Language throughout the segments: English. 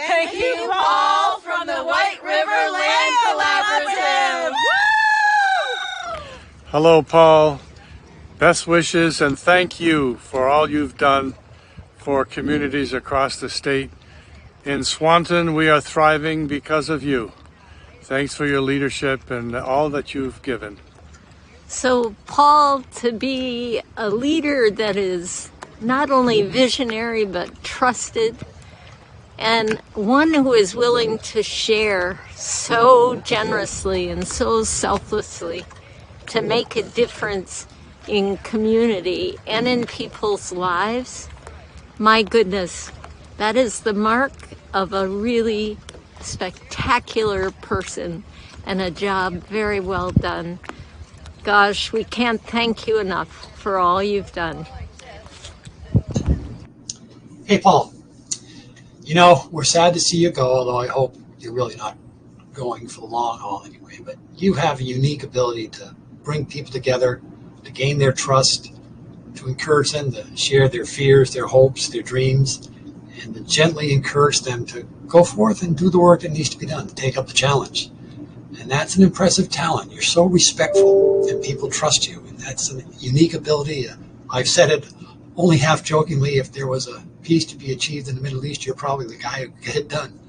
Thank you, Paul, from the White River Land Collaborative. Woo! Hello, Paul. Best wishes and thank you for all you've done for communities across the state. In Swanton, we are thriving because of you. Thanks for your leadership and all that you've given. So, Paul, to be a leader that is not only visionary but trusted, and one who is willing to share so generously and so selflessly to make a difference in community and in people's lives, my goodness, that is the mark of a really spectacular person and a job very well done. Gosh, we can't thank you enough for all you've done. Hey, Paul. You know, we're sad to see you go, although I hope you're really not going for the long haul anyway. But you have a unique ability to bring people together, to gain their trust, to encourage them to share their fears, their hopes, their dreams, and to gently encourage them to go forth and do the work that needs to be done, to take up the challenge. And that's an impressive talent. You're so respectful and people trust you. And that's a unique ability. I've said it only half jokingly, if there was a peace to be achieved in the Middle East, you're probably the guy who could get it done.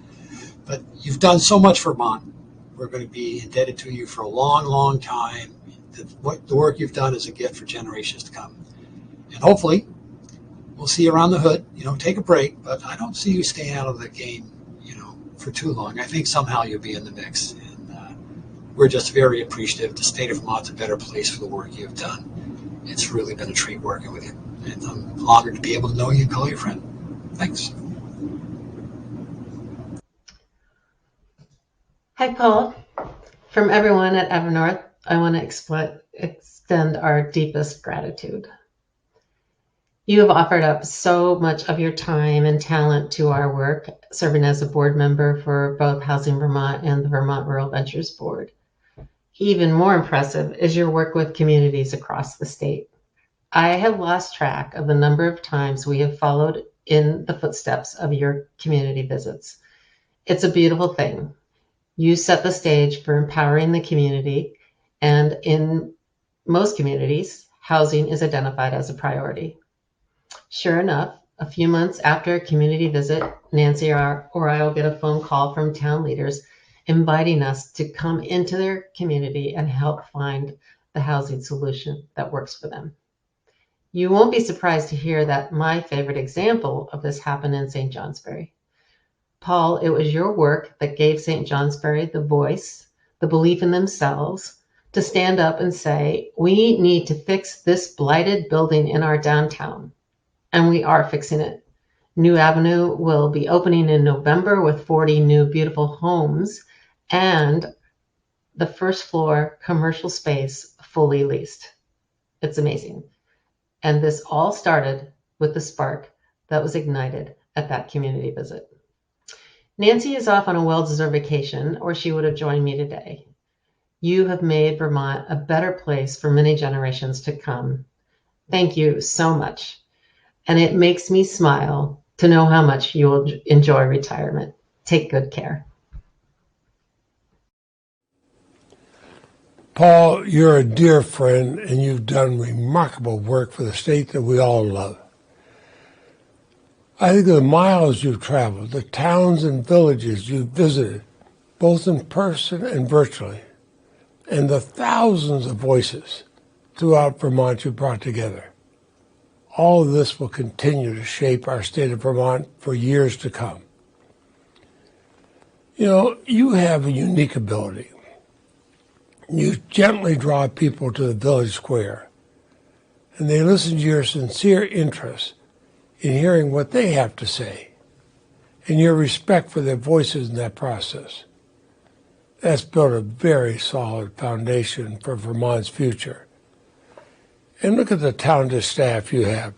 But you've done so much for Vermont. We're going to be indebted to you for a long, long time. The work you've done is a gift for generations to come. And hopefully, we'll see you around the hood. You know, take a break, but I don't see you staying out of the game, for too long. I think somehow you'll be in the mix. And we're just very appreciative. The state of Vermont's a better place for the work you've done. It's really been a treat working with you. And I'm honored to be able to know you and call you a friend. Thanks. Hi, Paul. From everyone at Evernorth, I want to extend our deepest gratitude. You have offered up so much of your time and talent to our work, serving as a board member for both Housing Vermont and the Vermont Rural Ventures Board. Even more impressive is your work with communities across the state. I have lost track of the number of times we have followed in the footsteps of your community visits. It's a beautiful thing. You set the stage for empowering the community, and in most communities, housing is identified as a priority. Sure enough, a few months after a community visit, Nancy or I will get a phone call from town leaders inviting us to come into their community and help find the housing solution that works for them. You won't be surprised to hear that my favorite example of this happened in St. Johnsbury. Paul, it was your work that gave St. Johnsbury the voice, the belief in themselves, to stand up and say, we need to fix this blighted building in our downtown. And we are fixing it. New Avenue will be opening in November with 40 new beautiful homes and the first floor commercial space fully leased. It's amazing. And this all started with the spark that was ignited at that community visit. Nancy is off on a well-deserved vacation, or she would have joined me today. You have made Vermont a better place for many generations to come. Thank you so much. And it makes me smile to know how much you will enjoy retirement. Take good care. Paul, you're a dear friend, and you've done remarkable work for the state that we all love. I think of the miles you've traveled, the towns and villages you've visited, both in person and virtually, and the thousands of voices throughout Vermont you brought together. All of this will continue to shape our state of Vermont for years to come. You know, you have a unique ability. You gently draw people to the village square, and they listen to your sincere interest in hearing what they have to say, and your respect for their voices in that process. That's built a very solid foundation for Vermont's future. And look at the talented staff you have.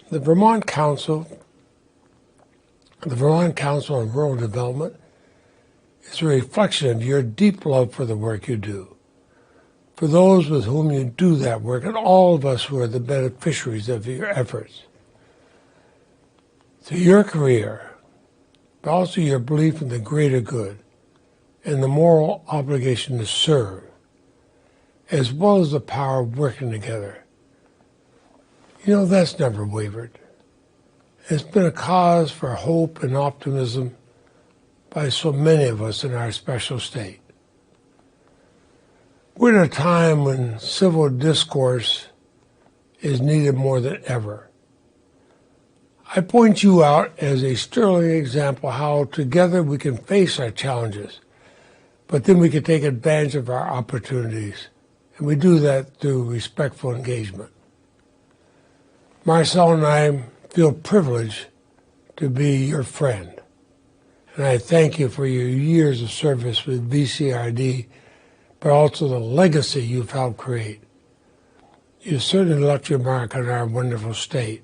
The Vermont Council on Rural Development is a reflection of your deep love for the work you do, for those with whom you do that work, and all of us who are the beneficiaries of your efforts. Through your career, but also your belief in the greater good and the moral obligation to serve, as well as the power of working together. You know, that's never wavered. It's been a cause for hope and optimism by so many of us in our special state. We're in a time when civil discourse is needed more than ever. I point you out as a sterling example how together we can face our challenges, but then we can take advantage of our opportunities, and we do that through respectful engagement. Marcel and I feel privileged to be your friend, and I thank you for your years of service with VCRD, but also the legacy you've helped create. You certainly left your mark on our wonderful state,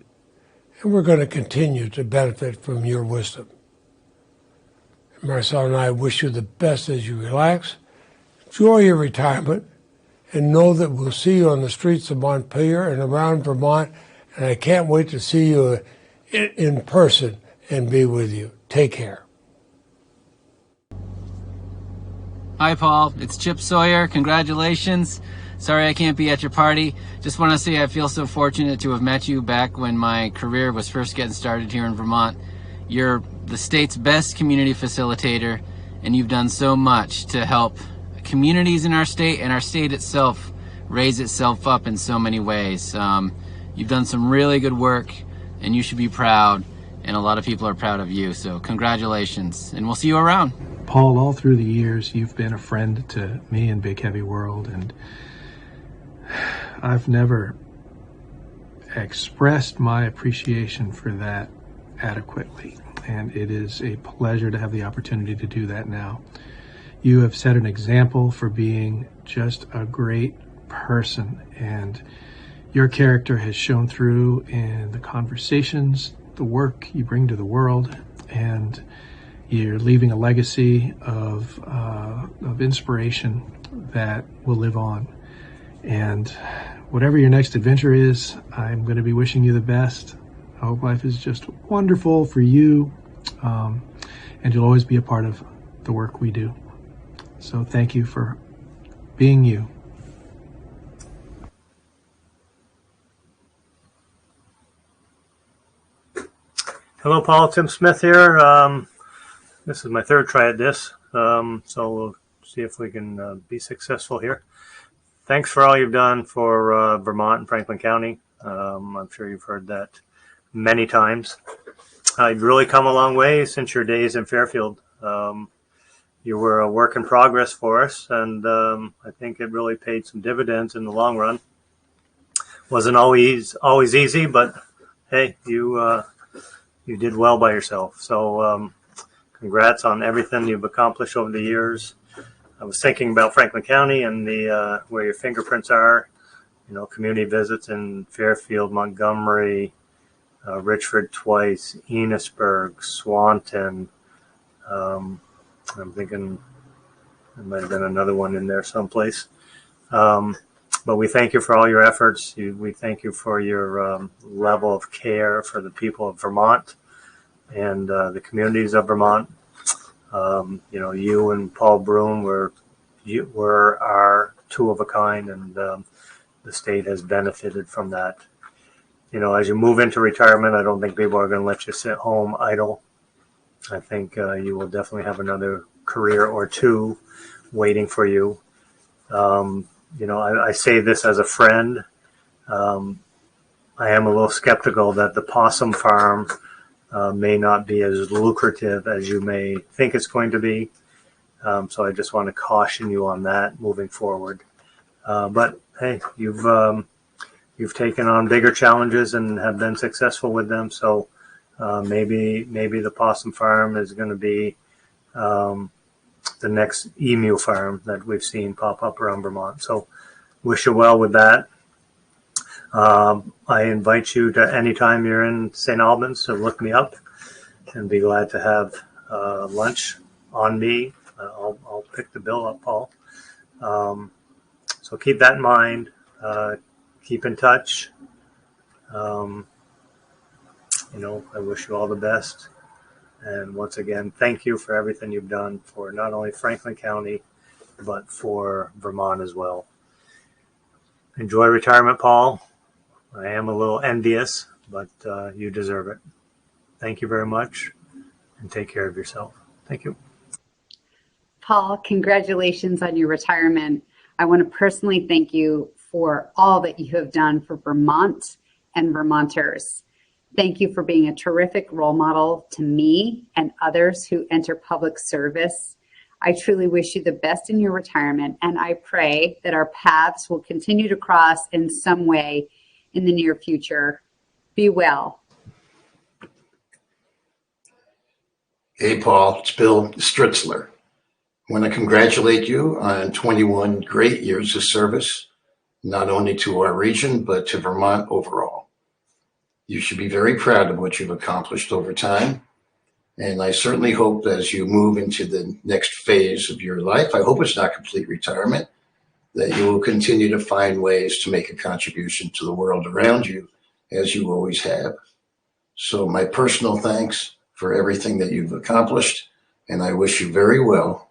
and we're going to continue to benefit from your wisdom. Marcel and I wish you the best as you relax, enjoy your retirement, and know that we'll see you on the streets of Montpelier and around Vermont, and I can't wait to see you in person and be with you. Take care. Hi, Paul. It's Chip Sawyer. Congratulations. Sorry I can't be at your party. Just want to say I feel so fortunate to have met you back when my career was first getting started here in Vermont. You're the state's best community facilitator, and you've done so much to help communities in our state and our state itself raise itself up in so many ways. You've done some really good work, and you should be proud, and a lot of people are proud of you. So congratulations, and we'll see you around. Paul, all through the years, you've been a friend to me in Big Heavy World, and I've never expressed my appreciation for that adequately, and it is a pleasure to have the opportunity to do that now. You have set an example for being just a great person, and your character has shown through in the conversations, the work you bring to the world, and you're leaving a legacy of inspiration that will live on. And whatever your next adventure is, I'm going to be wishing you the best. I hope life is just wonderful for you, and you'll always be a part of the work we do. So thank you for being you. Hello, Paul. Tim Smith here. This is my third try at this, so we'll see if we can be successful here. Thanks for all you've done for Vermont and Franklin County. I'm sure you've heard that many times. You've really come a long way since your days in Fairfield. You were a work in progress for us, and I think it really paid some dividends in the long run. Wasn't always easy, but hey, you did well by yourself. So congrats on everything you've accomplished over the years. I was thinking about Franklin County and the where your fingerprints are. You know, community visits in Fairfield, Montgomery, Richford twice, Enosburg, Swanton. I'm thinking there might have been another one in there someplace. But we thank you for all your efforts. We thank you for your level of care for the people of Vermont and the communities of Vermont. You know, you and Paul Broom were our two of a kind, and the state has benefited from that. You know, as you move into retirement, I don't think people are going to let you sit home idle. I think you will definitely have another career or two waiting for you. You know, I say this as a friend. I am a little skeptical that the possum farm may not be as lucrative as you may think it's going to be. So I just want to caution you on that moving forward. But hey, you've taken on bigger challenges and have been successful with them. So maybe the possum farm is going to be the next emu farm that we've seen pop up around Vermont. So wish you well with that. I invite you to anytime you're in St. Albans to look me up, and be glad to have lunch on me. I'll pick the bill up, Paul. So keep that in mind. Keep in touch. You know, I wish you all the best. And once again, thank you for everything you've done for not only Franklin County, but for Vermont as well. Enjoy retirement, Paul. I am a little envious, but you deserve it. Thank you very much, and take care of yourself. Thank you. Paul, congratulations on your retirement. I want to personally thank you for all that you have done for Vermont and Vermonters. Thank you for being a terrific role model to me and others who enter public service. I truly wish you the best in your retirement, and I pray that our paths will continue to cross in some way in the near future. Be well. Hey, Paul, it's Bill Stritzler. I want to congratulate you on 21 great years of service, not only to our region, but to Vermont overall. You should be very proud of what you've accomplished over time. And I certainly hope that as you move into the next phase of your life, I hope it's not complete retirement, that you will continue to find ways to make a contribution to the world around you, as you always have. So my personal thanks for everything that you've accomplished, and I wish you very well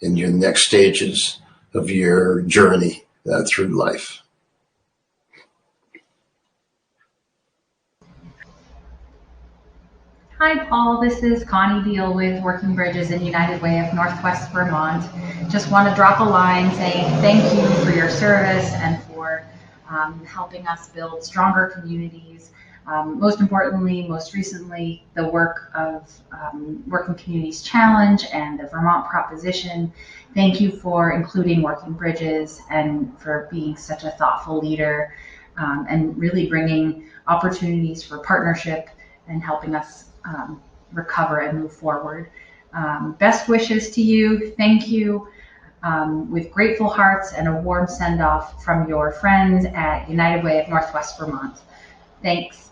in your next stages of your journey through life. Hi, Paul. This is Connie Beal with Working Bridges in United Way of Northwest Vermont. Just want to drop a line saying thank you for your service and for helping us build stronger communities. Most importantly, most recently, the work of Working Communities Challenge and the Vermont Proposition. Thank you for including Working Bridges and for being such a thoughtful leader and really bringing opportunities for partnership and helping us recover and move forward. Best wishes to you. Thank you. With grateful hearts and a warm send-off from your friends at United Way of Northwest Vermont. Thanks.